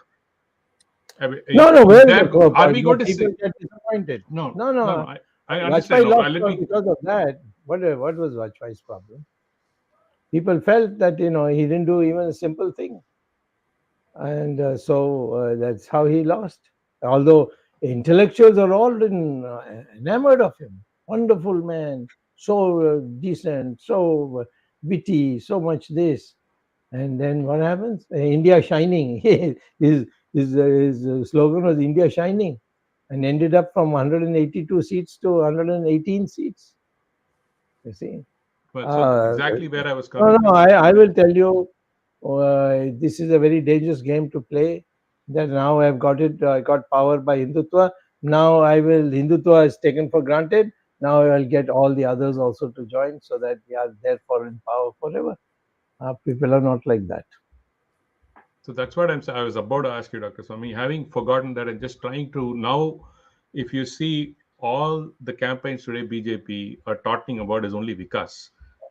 I mean, No. Where is there, the core? are we going to People say get disappointed. no? No. I understand. Vajpayee No, lost let me. because of that. What was Vajpayee's problem? People felt that he didn't do even a simple thing, and so that's how he lost. Although intellectuals are all enamored of him, wonderful man, so decent, so witty, so much this, and then what happens? India shining. His slogan was India shining, and ended up from 182 seats to 118 seats. You see. Well, so Uh, exactly where I was coming no, from. I will tell you, this is a very dangerous game to play. That now I've got it, I got power by Hindutva. Now Hindutva is taken for granted. Now I'll get all the others also to join so that we are therefore in power forever. People are not like that. So that's what I was about to ask you, Dr. Swamy. Having forgotten that and just trying to now, if you see all the campaigns today, BJP are talking about is only Vikas.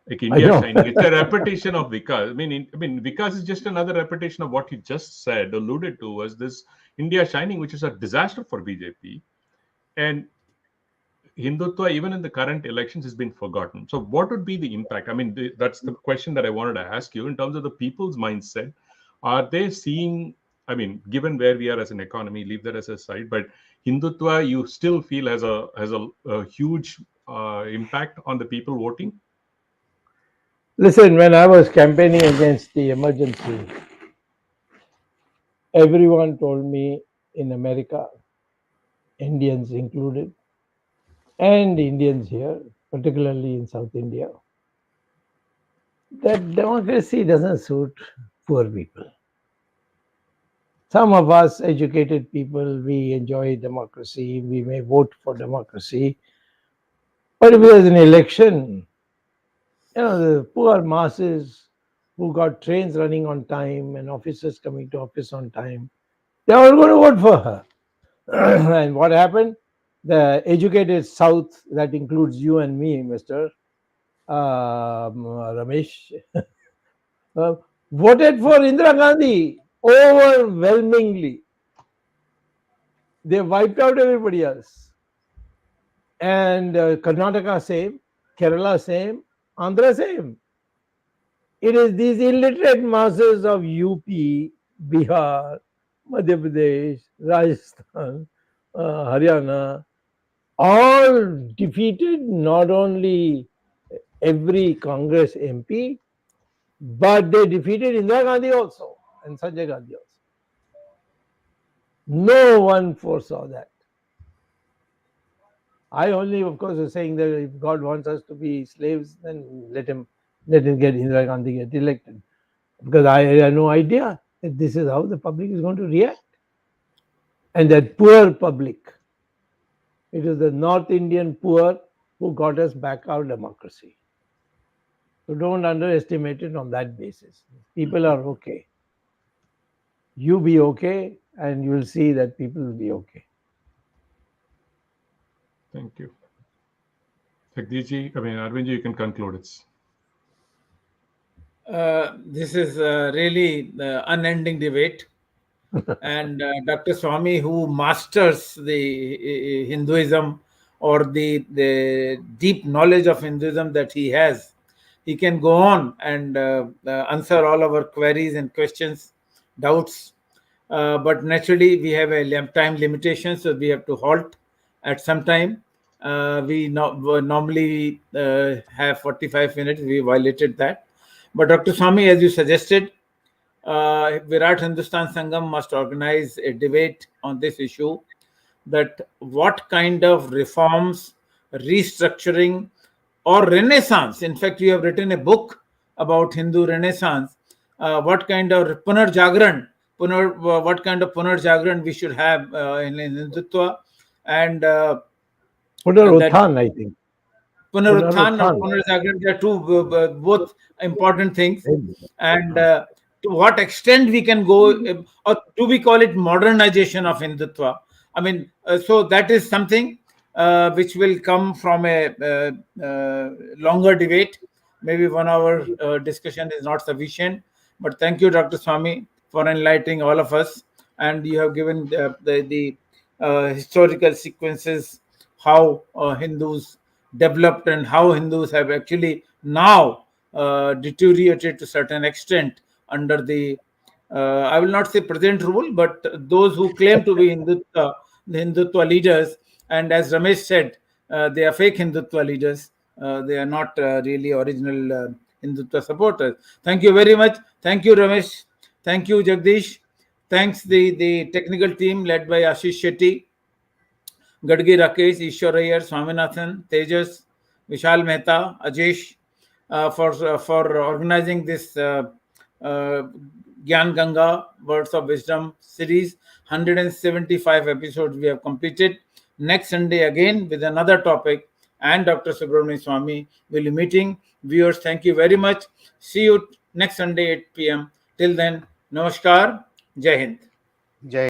Like I India know. shining. It's a repetition of Vikas. I mean, Vikas is just another repetition of what you just said, alluded to, was this India shining, which is a disaster for BJP. And Hindutva, even in the current elections, has been forgotten. So, what would be the impact? I mean, that's the question that I wanted to ask you in terms of the people's mindset. Are they seeing? I mean, given where we are as an economy, leave that as a side. But Hindutva, you still feel has a huge impact on the people voting. Listen, when I was campaigning against the emergency, everyone told me in America, Indians included, and Indians here, particularly in South India, that democracy doesn't suit poor people. Some of us educated people, we enjoy democracy, we may vote for democracy, but if there's an election, the poor masses who got trains running on time and officers coming to office on time, they're all going to vote for her. And what happened? The educated South, that includes you and me, Mr. Ramesh, voted for Indira Gandhi overwhelmingly. They wiped out everybody else. And Karnataka same, Kerala same, Andhra same. It is these illiterate masses of UP, Bihar, Madhya Pradesh, Rajasthan, Haryana, all defeated not only every Congress MP, but they defeated Indira Gandhi also and Sanjay Gandhi also. No one foresaw that. I only, of course, was saying that if God wants us to be slaves, then let him get Indira Gandhi get elected. Because I had no idea that this is how the public is going to react. And that poor public, it is the North Indian poor who got us back our democracy. So don't underestimate it on that basis. People are okay. You be okay, and you will see that people will be okay. Thank you. Jagdishji, I mean, Arvindji, you can conclude. It's This is really unending debate. And Dr. Swamy, who masters the Hinduism or the deep knowledge of Hinduism that he has, he can go on and answer all our queries and questions, doubts. But naturally, we have a time limitation, so we have to halt at some time. We normally have 45 minutes. We violated that. But Dr. Swamy, as you suggested, Virat Hindustan Sangam must organize a debate on this issue, that what kind of reforms, restructuring, or renaissance. In fact, you have written a book about Hindu renaissance. what kind of what kind of Punarjagran we should have in Hindutva, and that Punaruthan, I think. Punaruthan or Punaruthan. Punarjagran, they are two both important things. And to what extent we can go, or do we call it modernization of Hindutva? I mean, so that is something which will come from a longer debate. Maybe 1 hour discussion is not sufficient. But thank you, Dr. Swamy, for enlightening all of us. And you have given the historical sequences, how Hindus developed and how Hindus have actually now deteriorated to a certain extent under the, I will not say present rule, but those who claim to be the Hindutva leaders. And as Ramesh said, they are fake Hindutva leaders. They are not really original Hindutva supporters. Thank you very much. Thank you, Ramesh. Thank you, Jagdish. Thanks the technical team led by Ashish Shetty, Gadgi Rakesh, Ishwar Iyer, Swaminathan, Tejas, Vishal Mehta, Ajesh, for organizing this Gyan Ganga Words of Wisdom series. 175 episodes we have completed. Next Sunday again with another topic, and Dr. Subramanian Swamy will be meeting. Viewers, thank you very much. See you next Sunday 8 p.m. Till then, Namaskar. Jai Hind. Jai